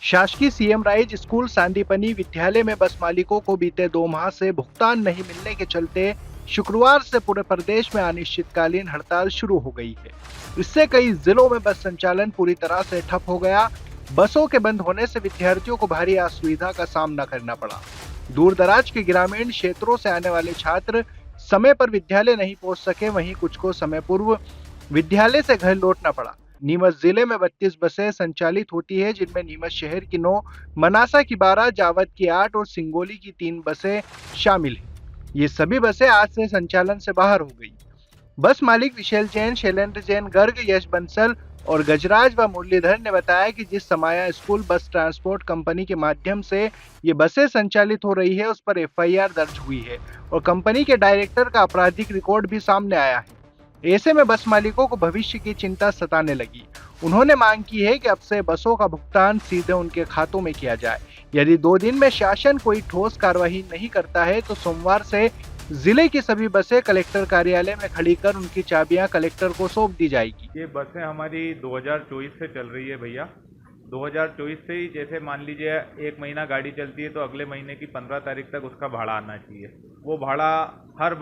शासकीय CM rise school Sandipani विद्यालय में बस मालिकों को बीते 2 माह से भुगतान नहीं मिलने के चलते शुक्रवार से पूरे प्रदेश में अनिश्चितकालीन हड़ताल शुरू हो गई है। इससे कई जिलों में बस संचालन पूरी तरह से ठप हो गया। बसों के बंद होने से विद्यार्थियों को भारी असुविधा का सामना करना पड़ा। दूर दराज के ग्रामीण क्षेत्रों से आने वाले छात्र समय पर विद्यालय नहीं पहुंच सके, वहीं कुछ को समय पूर्व विद्यालय से घर लौटना पड़ा। नीमच जिले में 32 बसें संचालित होती है, जिनमें नीमच शहर की 9, मनासा की 12, जावद की 8 और सिंगोली की 3 बसें शामिल हैं। ये सभी बसें आज से संचालन से बाहर हो गई। बस मालिक विशेल जैन, शैलेंद्र जैन गर्ग, यश बंसल और गजराज व मुरलीधर ने बताया कि जिस समाया स्कूल बस ट्रांसपोर्ट कंपनी के माध्यम से ये बसें संचालित हो रही है, उस पर एफआईआर दर्ज हुई है और कंपनी के डायरेक्टर का आपराधिक रिकॉर्ड भी सामने आया है। ऐसे में बस मालिकों को भविष्य की चिंता सताने लगी। उन्होंने मांग की है कि अब से बसों का भुगतान सीधे उनके खातों में किया जाए। यदि 2 दिन में शासन कोई ठोस कार्रवाई नहीं करता है तो सोमवार से जिले की सभी बसें कलेक्टर कार्यालय में खड़ी कर उनकी चाबियां कलेक्टर को सौंप दी जाएगी। ये बसें हमारी 2024 से चल रही है भैया। 2024 से ही, जैसे मान लीजिए 1 महीना गाड़ी चलती है तो अगले महीने की 15 तारीख तक उसका भाड़ा आना चाहिए। वो भाड़ा हर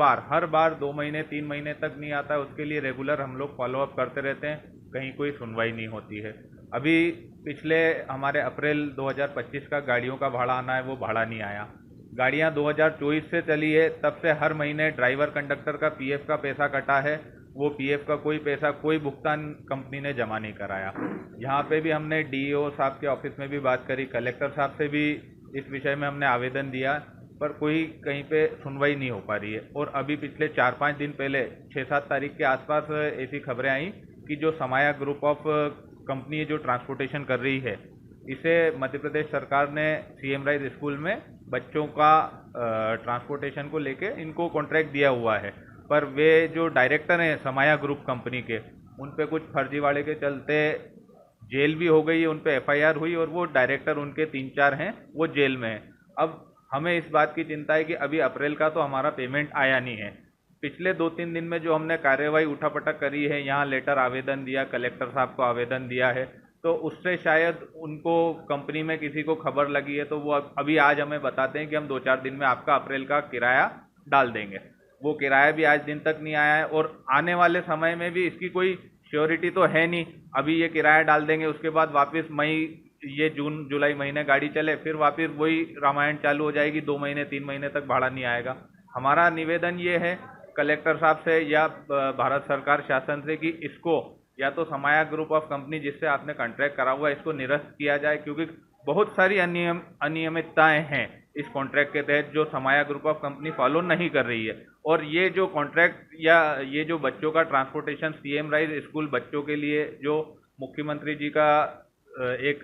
बार 2 महीने 3 महीने तक नहीं आता है। उसके लिए रेगुलर हम लोग फॉलोअप करते रहते हैं, कहीं कोई सुनवाई नहीं होती है। अभी पिछले हमारे अप्रैल 2025 का गाड़ियों का भाड़ा आना है, वो भाड़ा नहीं आया। गाड़ियाँ 2024 से चली है, तब से हर महीने ड्राइवर कंडक्टर का पीएफ का पैसा कटा है। वो पीएफ का कोई पैसा, कोई भुगतान कंपनी ने जमा नहीं कराया। यहाँ पे भी हमने डीईओ साहब के ऑफिस में भी बात करी, कलेक्टर साहब से भी इस विषय में हमने आवेदन दिया, पर कोई कहीं पे सुनवाई नहीं हो पा रही है। और अभी पिछले 4-5 दिन पहले 6-7 तारीख के आसपास ऐसी खबरें आई कि जो समाया ग्रुप ऑफ कंपनी जो ट्रांसपोर्टेशन कर रही है, इसे मध्य प्रदेश सरकार ने सीएम राइज स्कूल में बच्चों का ट्रांसपोर्टेशन को लेके इनको कॉन्ट्रैक्ट दिया हुआ है। पर वे जो डायरेक्टर हैं समाया ग्रुप कंपनी के, उन पे कुछ फर्जीवाड़े के चलते जेल भी हो गई है, उन पे एफआईआर हुई और वो डायरेक्टर उनके 3-4 हैं वो जेल में हैं। अब हमें इस बात की चिंता है कि अभी अप्रैल का तो हमारा पेमेंट आया नहीं है। पिछले 2-3 दिन में जो हमने कार्यवाही उठापटक करी है, यहाँ लेटर आवेदन दिया, कलेक्टर साहब को आवेदन दिया है, तो उससे शायद उनको कंपनी में किसी को खबर लगी है, तो वो अभी आज हमें बताते हैं कि हम 2-4 दिन में आपका अप्रैल का किराया डाल देंगे। वो किराया भी आज दिन तक नहीं आया है और आने वाले समय में भी इसकी कोई श्योरिटी तो है नहीं। अभी ये किराया डाल देंगे, उसके बाद वापस ये जून जुलाई महीने गाड़ी चले, फिर वापस वही रामायण चालू हो जाएगी। 2 महीने 3 महीने तक भाड़ा नहीं आएगा। हमारा निवेदन ये है कलेक्टर साहब से या भारत सरकार शासन से कि इसको या तो समाया ग्रुप ऑफ कंपनी जिससे आपने कॉन्ट्रैक्ट करा हुआ है, इसको निरस्त किया जाए, क्योंकि बहुत सारी अनियमितताएं हैं इस कॉन्ट्रैक्ट के तहत जो समाया ग्रुप ऑफ कंपनी फॉलो नहीं कर रही है। और ये जो कॉन्ट्रैक्ट या ये जो बच्चों का ट्रांसपोर्टेशन सीएम राइज स्कूल बच्चों के लिए जो मुख्यमंत्री जी का एक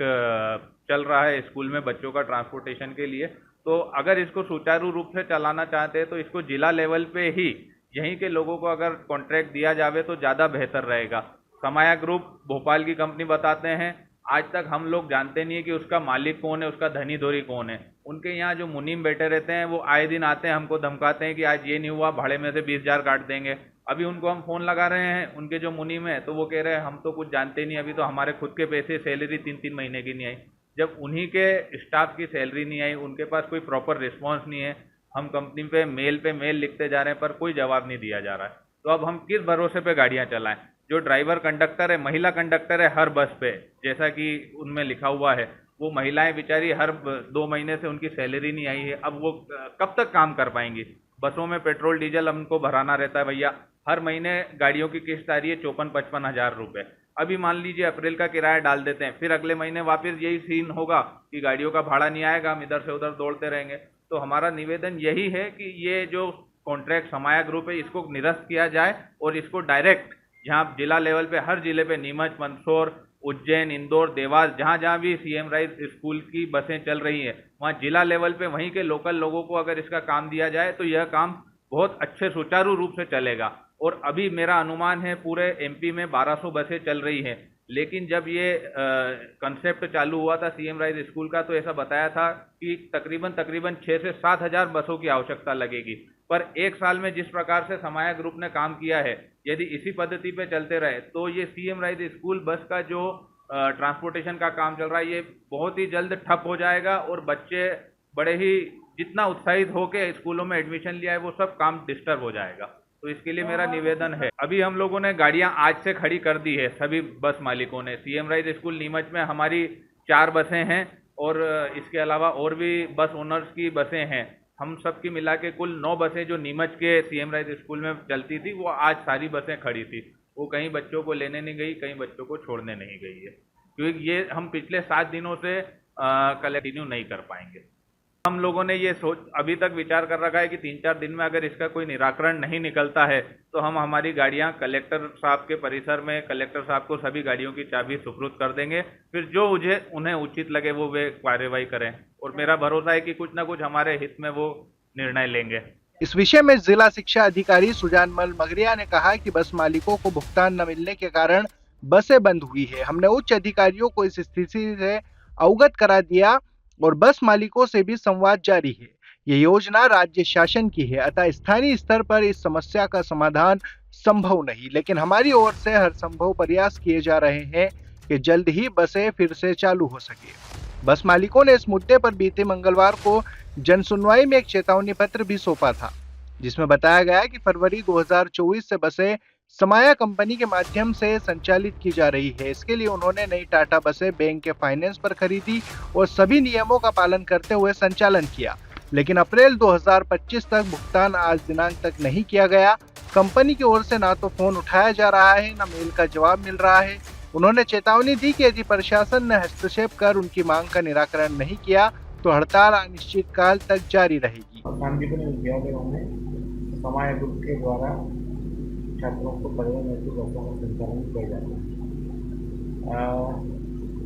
चल रहा है स्कूल में बच्चों का ट्रांसपोर्टेशन के लिए, तो अगर इसको सुचारू रूप से चलाना चाहते हैं तो इसको जिला लेवल पे ही यहीं के लोगों को अगर कॉन्ट्रैक्ट दिया जावे तो ज़्यादा बेहतर रहेगा। समाया ग्रुप भोपाल की कंपनी बताते हैं, आज तक हम लोग जानते नहीं है कि उसका मालिक कौन है, उसका धनी धोरी कौन है। उनके यहाँ जो मुनीम बैठे रहते हैं वो आए दिन आते हैं, हमको धमकाते हैं कि आज ये नहीं हुआ, भाड़े में से 20,000 काट देंगे। अभी उनको हम फ़ोन लगा रहे हैं, उनके जो मुनीम है, तो वो कह रहे हैं हम तो कुछ जानते नहीं, अभी तो हमारे खुद के पैसे सैलरी 3-3 महीने की नहीं आई। जब उन्हीं के स्टाफ की सैलरी नहीं आई, उनके पास कोई प्रॉपर रिस्पॉन्स नहीं है, हम कंपनी पे मेल लिखते जा रहे हैं पर कोई जवाब नहीं दिया जा रहा है, तो अब हम किस भरोसे पे गाड़ियाँ चलाएं। जो ड्राइवर कंडक्टर है, महिला कंडक्टर है हर बस पे, जैसा कि उनमें लिखा हुआ है, वो महिलाएं बेचारी हर 2 महीने से उनकी सैलरी नहीं आई है। अब वो कब तक काम कर पाएंगी। बसों में पेट्रोल डीजल हमको भराना रहता है भैया, हर महीने गाड़ियों की किस्त आ रही है 54-55 हज़ार रुपये। अभी मान लीजिए अप्रैल का किराया डाल देते हैं, फिर अगले महीने वापस यही सीन होगा कि गाड़ियों का भाड़ा नहीं आएगा, हम इधर से उधर दौड़ते रहेंगे। तो हमारा निवेदन यही है कि ये जो कॉन्ट्रैक्ट समाया ग्रुप है इसको निरस्त किया जाए और इसको डायरेक्ट यहाँ जिला लेवल पे, हर जिले पे, नीमच, मंदसौर, उज्जैन, इंदौर, देवास, जहाँ जहाँ भी सीएम राइज स्कूल की बसें चल रही हैं, वहाँ जिला लेवल पे वहीं के लोकल लोगों को अगर इसका काम दिया जाए तो यह काम बहुत अच्छे सुचारू रूप से चलेगा। और अभी मेरा अनुमान है पूरे एमपी में 1200 बसें चल रही हैं, लेकिन जब ये कंसेप्ट चालू हुआ था सीएम राइज स्कूल का, तो ऐसा बताया था कि तकरीबन 6 से 7 हज़ार बसों की आवश्यकता लगेगी। पर 1 साल में जिस प्रकार से समाया ग्रुप ने काम किया है, यदि इसी पद्धति पे चलते रहे तो ये सीएम राइज स्कूल बस का जो ट्रांसपोर्टेशन का काम चल रहा है, ये बहुत ही जल्द ठप हो जाएगा और बच्चे बड़े ही जितना उत्साहित होकर स्कूलों में एडमिशन लिया है वो सब काम डिस्टर्ब हो जाएगा। तो इसके लिए मेरा निवेदन है, अभी हम लोगों ने गाड़ियां आज से खड़ी कर दी है, सभी बस मालिकों ने। सीएम राइज स्कूल नीमच में हमारी 4 बसें हैं और इसके अलावा और भी बस ओनर्स की बसें हैं। हम सब की मिला के कुल 9 बसें जो नीमच के सीएम राइज स्कूल में चलती थी वो आज सारी बसें खड़ी थी। वो कहीं बच्चों को लेने नहीं गई, कहीं बच्चों को छोड़ने नहीं गई है, क्योंकि ये हम पिछले 7 दिनों से कंटिन्यू नहीं कर पाएंगे। हम लोगों ने ये सोच अभी तक विचार कर रखा है कि 3-4 दिन में अगर इसका कोई निराकरण नहीं निकलता है तो हम हमारी गाड़ियां कलेक्टर साहब के परिसर में कलेक्टर साहब को सभी गाड़ियों की चाबी सुपुर्द कर देंगे। फिर जो उन्हें उचित लगे वो वे कार्रवाई करें और मेरा भरोसा है कि कुछ ना कुछ हमारे हित में वो निर्णय लेंगे। इस विषय में जिला शिक्षा अधिकारी सुजानमल मगरिया ने कहा कि बस मालिकों को भुगतान न मिलने के कारण बसें बंद हुई है। हमने उच्च अधिकारियों को इस स्थिति से अवगत करा दिया और बस मालिकों से भी संवाद जारी है। ये योजना राज्य शासन की है, अतः स्थानीय स्तर पर इस समस्या का समाधान संभव नहीं, लेकिन हमारी ओर से हर संभव प्रयास किए जा रहे हैं कि जल्द ही बसें फिर से चालू हो सके। बस मालिकों ने इस मुद्दे पर बीते मंगलवार को जन सुनवाई में एक चेतावनी पत्र भी सौंपा था, जिसमें बताया गया कि फरवरी 2024 से बसें समाया कंपनी के माध्यम से संचालित की जा रही है। इसके लिए उन्होंने नई टाटा बसें बैंक के फाइनेंस पर खरीदी और सभी नियमों का पालन करते हुए संचालन किया, लेकिन अप्रैल 2025 तक भुगतान आज दिनांक तक नहीं किया गया। कंपनी की ओर से ना तो फोन उठाया जा रहा है, न मेल का जवाब मिल रहा है। उन्होंने चेतावनी दी कि यदि प्रशासन ने हस्तक्षेप कर उनकी मांग का निराकरण नहीं किया तो हड़ताल अनिश्चित काल तक जारी रहेगी। शांतिपूर्ण विद्यालयों में समाया ग्रुप के द्वारा छात्रों को परिवहन हेतु बसों का संचालन किया जाता है।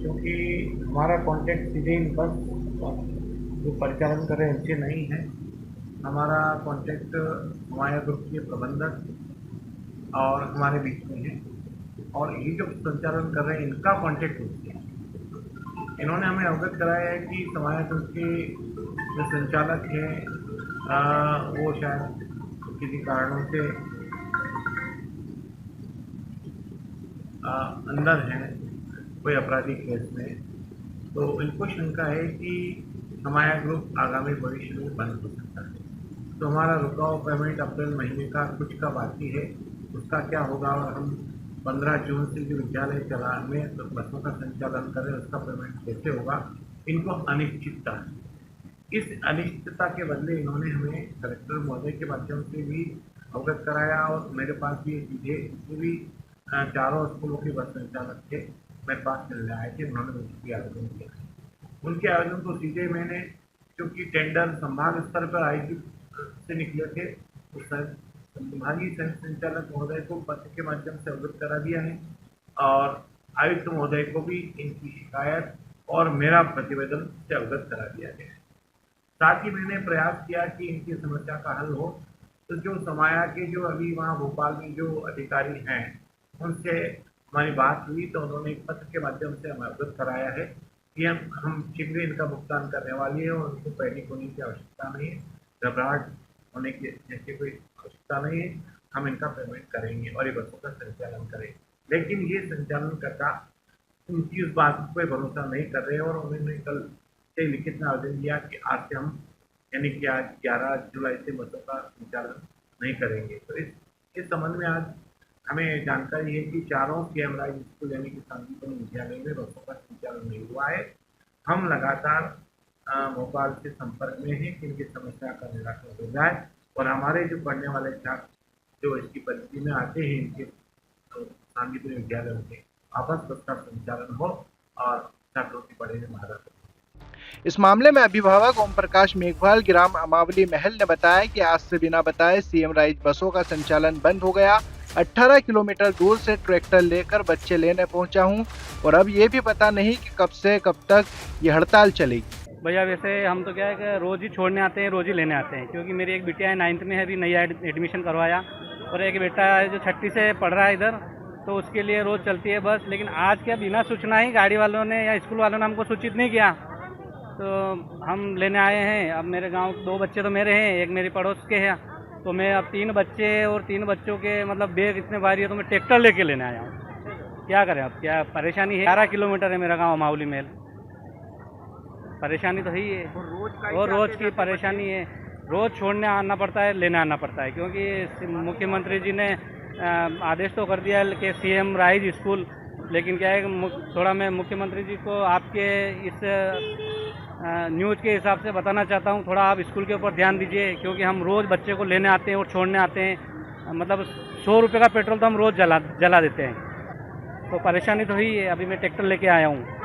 क्योंकि हमारा कॉन्टैक्ट सीधे इन बस जो परिचालन कर रहे हैं उनसे नहीं है, हमारा कॉन्टैक्ट समाया ग्रुप के प्रबंधक और हमारे बीच में है और ये जो संचालन कर रहे हैं इनका कॉन्टैक्ट उनसे है। इन्होंने हमें अवगत कराया है कि समाया ग्रुप के जो संचालक हैं वो शायद किसी कारणों से अंदर हैं कोई आपराधिक केस में, तो इनको शंका है कि समाया ग्रुप आगामी भविष्य में बंद हो सकता है। तो हमारा रुका हुआ पेमेंट अप्रैल महीने का कुछ का बाकी है, उसका क्या होगा और हम 15 जून से जो विद्यालय चला में तो बसों का संचालन करें उसका पेमेंट कैसे होगा, इनको अनिश्चितता है। इस अनिश्चितता के बदले इन्होंने हमें कलेक्टर महोदय के माध्यम से भी अवगत कराया और मेरे पास भी सीधे भी 4 स्कूलों के बस संचालक थे मेरे पास मिलने आए थे, उन्होंने मुझे आवेदन किया। उनके आवेदन को सीधे मैंने, क्योंकि टेंडर संभाग स्तर पर आईजी से निकले थे, तो संभागीय संचालक महोदय को पत्र के माध्यम से अवगत करा दिया है और आयुक्त महोदय को भी इनकी शिकायत और मेरा प्रतिवेदन से अवगत करा दिया गया है। साथ ही मैंने प्रयास किया कि इनकी समस्या का हल हो, तो जो समाया के जो अभी वहाँ भोपाल में जो अधिकारी हैं उनसे हमारी बात हुई, तो उन्होंने एक पत्र के माध्यम से हमें अवगत कराया है कि हम शीघ्र इनका भुगतान करने वाले हैं और उनको पैनिक होने की आवश्यकता नहीं है, घबराहट होने की जैसे कोई आवश्यकता नहीं है, हम इनका पेमेंट करेंगे और ये बसों का संचालन करें। लेकिन ये संचालनकर्ता उनकी उस बात पर भरोसा नहीं कर रहे और उन्होंने कल से लिखित में आवेदन दिया कि आज से हम यानी कि आज 11 जुलाई से बसों का संचालन नहीं करेंगे। तो इस संबंध में आज हमें जानकारी है कि 4 सीएम राइज स्कूल यानी कि शांतिपूर्ण विद्यालय में बसों का संचालन नहीं हुआ है। हम लगातार भोपाल से संपर्क में हैं कि इनकी समस्या का निराकरण हो जाए और हमारे जो पढ़ने वाले छात्र जो इसकी परिस्थिति में आते हैं इनके शांतिपूर्ण विद्यालयों के आपस बस का संचालन हो और छात्रों की पढ़ाई में महारत हो। इस मामले में अभिभावक ओम प्रकाश मेघवाल ग्राम अमावली महल ने बताया कि आज से बिना बताए सीएम राइज बसों का संचालन बंद हो गया। 18 किलोमीटर दूर से ट्रैक्टर लेकर बच्चे लेने पहुंचा हूं और अब ये भी पता नहीं कि कब से कब तक ये हड़ताल चलेगी। भैया वैसे हम तो क्या है कि रोज़ ही छोड़ने आते हैं, रोज़ ही लेने आते हैं, क्योंकि मेरी एक बिटिया है 9th में है, अभी नया एडमिशन करवाया और एक बेटा है जो 6ठी से पढ़ रहा है इधर, तो उसके लिए रोज़ चलती है बस। लेकिन आज क्या बिना सूचना ही गाड़ी वालों ने या स्कूल वालों ने हमको सूचित नहीं किया, तो हम लेने आए हैं। अब मेरे गांव 2 बच्चे तो मेरे हैं, एक मेरी पड़ोस के हैं, तो मैं अब 3 बच्चे और 3 बच्चों के मतलब बैग इतने भारी है तो मैं ट्रैक्टर लेके लेने आया हूँ। क्या करें अब, क्या परेशानी है। 11 किलोमीटर है मेरा गांव माउली मेल, परेशानी तो है ही है। और रोज की परेशानी है, रोज छोड़ने आना पड़ता है, लेने आना पड़ता है, क्योंकि मुख्यमंत्री जी ने आदेश तो कर दिया है कि सीएम राइज स्कूल, लेकिन क्या है कि थोड़ा मैं मुख्यमंत्री जी को आपके इस न्यूज़ के हिसाब से बताना चाहता हूँ, थोड़ा आप स्कूल के ऊपर ध्यान दीजिए, क्योंकि हम रोज़ बच्चे को लेने आते हैं और छोड़ने आते हैं। मतलब 100 रुपये का पेट्रोल तो हम रोज़ जला देते हैं, तो परेशानी तो ही है। अभी मैं ट्रैक्टर लेके आया हूँ।